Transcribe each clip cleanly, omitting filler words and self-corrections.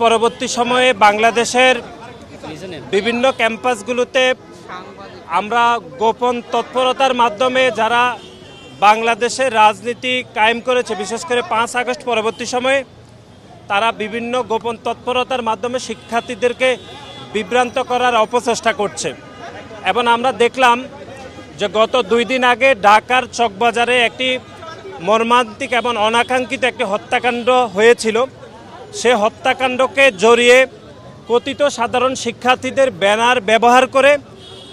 পরবর্তী সময়ে বাংলাদেশের বিভিন্ন ক্যাম্পাসগুলোতে আমরা গোপন তৎপরতার মাধ্যমে যারা বাংলাদেশের রাজনীতি কায়েম করেছে, বিশেষ করে 5 আগস্ট পরবর্তী সময়ে তারা বিভিন্ন গোপন তৎপরতার মাধ্যমে শিক্ষার্থীদেরকে বিভ্রান্ত করার অপচেষ্টা করছে। এবং আমরা দেখলাম যে গত 2 দিন আগে ঢাকার চকবাজারে একটি মর্মান্তিক এবং অনাকাঙ্ক্ষিত একটি হত্যাকাণ্ড হয়েছিল। সে হত্যাকাণ্ডকে জড়িয়ে কথিত সাধারণ শিক্ষার্থীদের ব্যানার ব্যবহার করে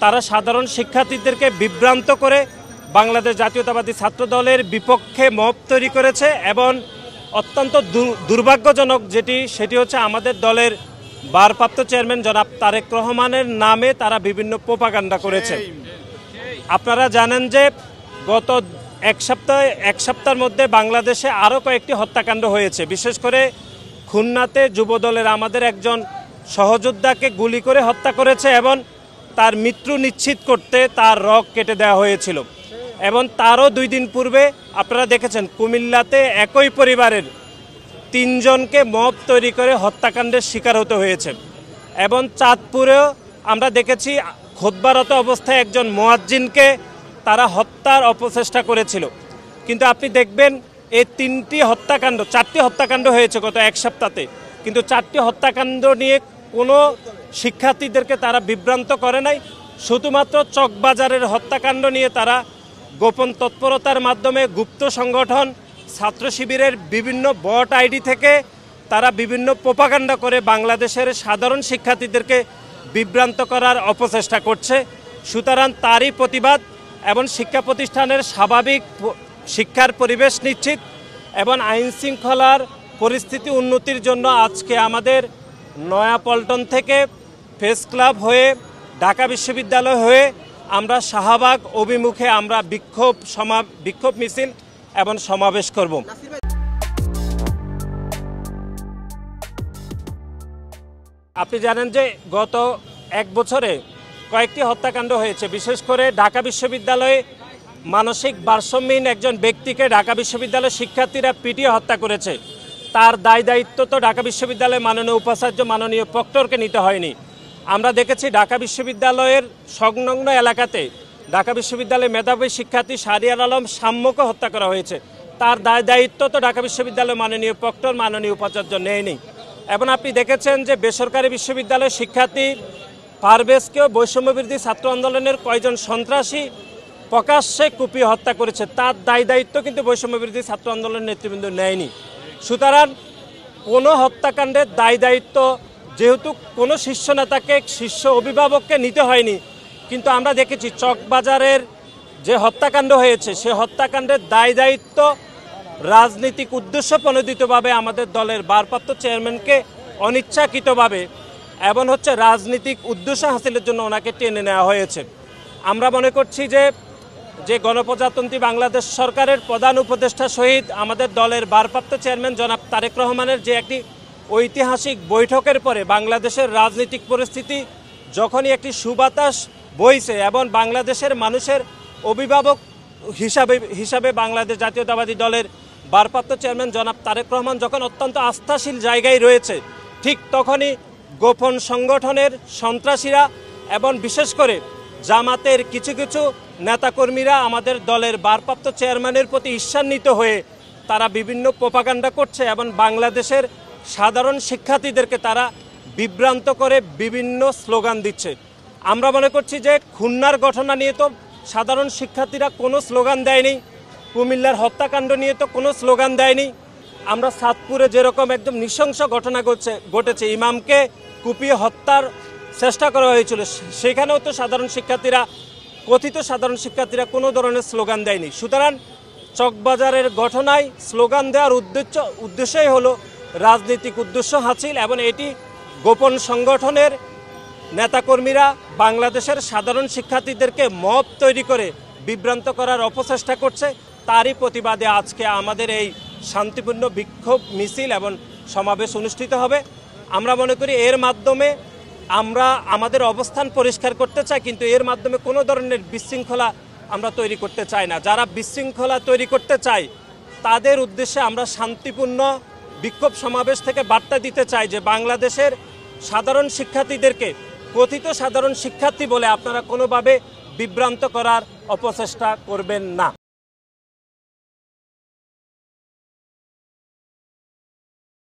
তারা সাধারণ শিক্ষার্থীদেরকে বিভ্রান্ত করে বাংলাদেশ জাতীয়তাবাদী ছাত্র দলের বিপক্ষে মব তৈরি করেছে। এবং অত্যন্ত দুর্ভাগ্যজনক সেটি হচ্ছে আমাদের দলের ভারপ্রাপ্ত চেয়ারম্যান জনাব তারেক রহমানের নামে তারা বিভিন্ন প্রোপাগান্ডা করেছে। আপনারা জানেন যে গত এক সপ্তাহের মধ্যে বাংলাদেশে আরও কয়েকটি হত্যাকাণ্ড হয়েছে। বিশেষ করে খুলনাতে যুবদলের আমাদের একজন সহযোদ্ধাকে গুলি করে হত্যা করেছে এবং তার মৃত্যু নিশ্চিত করতে তার রগ কেটে দেওয়া হয়েছিল। এবং তারও 2 দিন পূর্বে আপনারা দেখেছেন কুমিল্লাতে একই পরিবারের 3 জনকে মব তৈরি করে হত্যাকাণ্ডের শিকার হতে হয়েছে। এবং চাঁদপুরেও আমরা দেখেছি খুতবারত অবস্থায় একজন মুয়াজ্জিনকে তারা হত্যার অপচেষ্টা করেছিল। কিন্তু আপনি দেখবেন এই 4টি হত্যাকাণ্ড হয়েছে গত এক সপ্তাহে, কিন্তু 4টি হত্যাকাণ্ড নিয়ে কোনো শিক্ষার্থীদেরকে তারা বিভ্রান্ত করে নাই। শুধুমাত্র চকবাজারের হত্যাকাণ্ড নিয়ে তারা গোপন তৎপরতার মাধ্যমে গুপ্ত সংগঠন ছাত্র শিবিরের বিভিন্ন বট আইডি থেকে তারা বিভিন্ন প্রোপাগান্ডা করে বাংলাদেশের সাধারণ শিক্ষার্থীদেরকে বিভ্রান্ত করার অপচেষ্টা করছে। সুতরাং তারই প্রতিবাদ এবং শিক্ষা প্রতিষ্ঠানের স্বাভাবিক শিক্ষার পরিবেশ নিশ্চিত এবং আইন শৃঙ্খলার পরিস্থিতি উন্নতির জন্য আজকে আমাদের নয়াপল্টন থেকে প্রেস ক্লাব হয়ে ঢাকা বিশ্ববিদ্যালয় হয়ে আমরা শাহবাগ অভিমুখে আমরা বিক্ষোভ মিছিল এবং সমাবেশ করব। আপনি জানেন যে গত 1 বছরে কয়েকটি হত্যাকাণ্ড হয়েছে। বিশেষ করে ঢাকা বিশ্ববিদ্যালয়ে মানসিক ভারসাম্যহীন একজন ব্যক্তিকে ঢাকা বিশ্ববিদ্যালয়ের শিক্ষার্থীরা পিটিয়ে হত্যা করেছে। তার দায়িত্ব তো ঢাকা বিশ্ববিদ্যালয়ের মাননীয় উপাচার্য মাননীয় প্রক্টরকে নিতে হয়নি। আমরা দেখেছি ঢাকা বিশ্ববিদ্যালয়ের সংলগ্ন এলাকাতে ঢাকা বিশ্ববিদ্যালয়ের মেধাবী শিক্ষার্থী শাহরিয়ার আলম সাম্যকে হত্যা করা হয়েছে। তার দায়িত্ব তো ঢাকা বিশ্ববিদ্যালয়ের মাননীয় প্রক্টর মাননীয় উপাচার্য নেয়নি। এবং আপনি দেখেছেন যে বেসরকারি বিশ্ববিদ্যালয়ের শিক্ষার্থী পারভেজকেও বৈষম্যবিরোধী ছাত্র আন্দোলনের কয়েকজন সন্ত্রাসী প্রকাশ্যে কুপিয়ে হত্যা করেছে। তার দায়িত্ব কিন্তু বৈষম্যবিরোধী ছাত্র আন্দোলনের নেতৃবৃন্দ নেয়নি। সুতরাং কোনো হত্যাকাণ্ডের দায়িত্ব যেহেতু কোনো শীর্ষ নেতাকে শীর্ষ অভিভাবককে নিতে হয়নি, কিন্তু আমরা দেখেছি চকবাজারের যে হত্যাকাণ্ড হয়েছে সে হত্যাকাণ্ডের দায়িত্ব রাজনৈতিক উদ্দেশ্য প্রণোদিতভাবে আমাদের দলের ভারপ্রাপ্ত চেয়ারম্যানকে অনিচ্ছাকৃতভাবে এবং রাজনৈতিক উদ্দেশ্য হাসিলের জন্য ওনাকে টেনে নেওয়া হয়েছে। আমরা মনে করছি যে গণপ্রজাতন্ত্রী বাংলাদেশ সরকারের প্রধান উপদেষ্টা সহিত আমাদের দলের ভারপ্রাপ্ত চেয়ারম্যান জনাব তারেক রহমানের যে একটি ঐতিহাসিক বৈঠকের পরে বাংলাদেশের রাজনৈতিক পরিস্থিতি যখনই একটি সুবাতাস বইছে এবং বাংলাদেশের মানুষের অভিভাবক হিসাবে বাংলাদেশ জাতীয়তাবাদী দলের ভারপ্রাপ্ত চেয়ারম্যান জনাব তারেক রহমান যখন অত্যন্ত আস্থাশীল জায়গায় রয়েছে, ঠিক তখনই গোপন সংগঠনের সন্ত্রাসীরা এবং বিশেষ করে জামাতের কিছু নেতাকর্মীরা আমাদের দলের ভারপ্রাপ্ত চেয়ারম্যানের প্রতি ঈর্ষান্বিত হয়ে তারা বিভিন্ন প্রোপাগান্ডা করছে এবং বাংলাদেশের সাধারণ শিক্ষার্থীদেরকে তারা বিভ্রান্ত করে বিভিন্ন স্লোগান দিচ্ছে। আমরা মনে করছি যে খুলনার ঘটনা নিয়ে তো সাধারণ শিক্ষার্থীরা কোনো স্লোগান দেয়নি, কুমিল্লার হত্যাকাণ্ড নিয়ে তো কোনো স্লোগান দেয়নি। আমরা চাঁদপুরে যেরকম একদম নৃশংস ঘটনা ঘটেছে, ইমামকে কুপিয়ে হত্যার চেষ্টা করা হয়েছিল, সেখানেও তো কথিত সাধারণ শিক্ষার্থীরা কোনো ধরনের স্লোগান দেয়নি। সুতরাং চকবাজারের ঘটনায় স্লোগান দেওয়ার উদ্দেশ্যই হলো রাজনৈতিক উদ্দেশ্য হাসিল এবং এটি গোপন সংগঠনের নেতাকর্মীরা বাংলাদেশের সাধারণ শিক্ষার্থীদেরকে মব তৈরি করে বিভ্রান্ত করার অপচেষ্টা করছে। তারই প্রতিবাদে আজকে আমাদের এই শান্তিপূর্ণ বিক্ষোভ মিছিল এবং সমাবেশ অনুষ্ঠিত হবে। আমরা মনে করি এর মাধ্যমে আমরা আমাদের অবস্থান পরিষ্কার করতে চাই, কিন্তু এর মাধ্যমে কোনো ধরনের বিশৃঙ্খলা আমরা তৈরি করতে চাই না। যারা বিশৃঙ্খলা তৈরি করতে চায় তাদের উদ্দেশ্যে আমরা শান্তিপূর্ণ বিক্ষোভ সমাবেশ থেকে বার্তা দিতে চাই যে বাংলাদেশের সাধারণ শিক্ষার্থীদেরকে কথিত সাধারণ শিক্ষার্থী বলে আপনারা কোনোভাবে বিভ্রান্ত করার অপচেষ্টা করবেন না।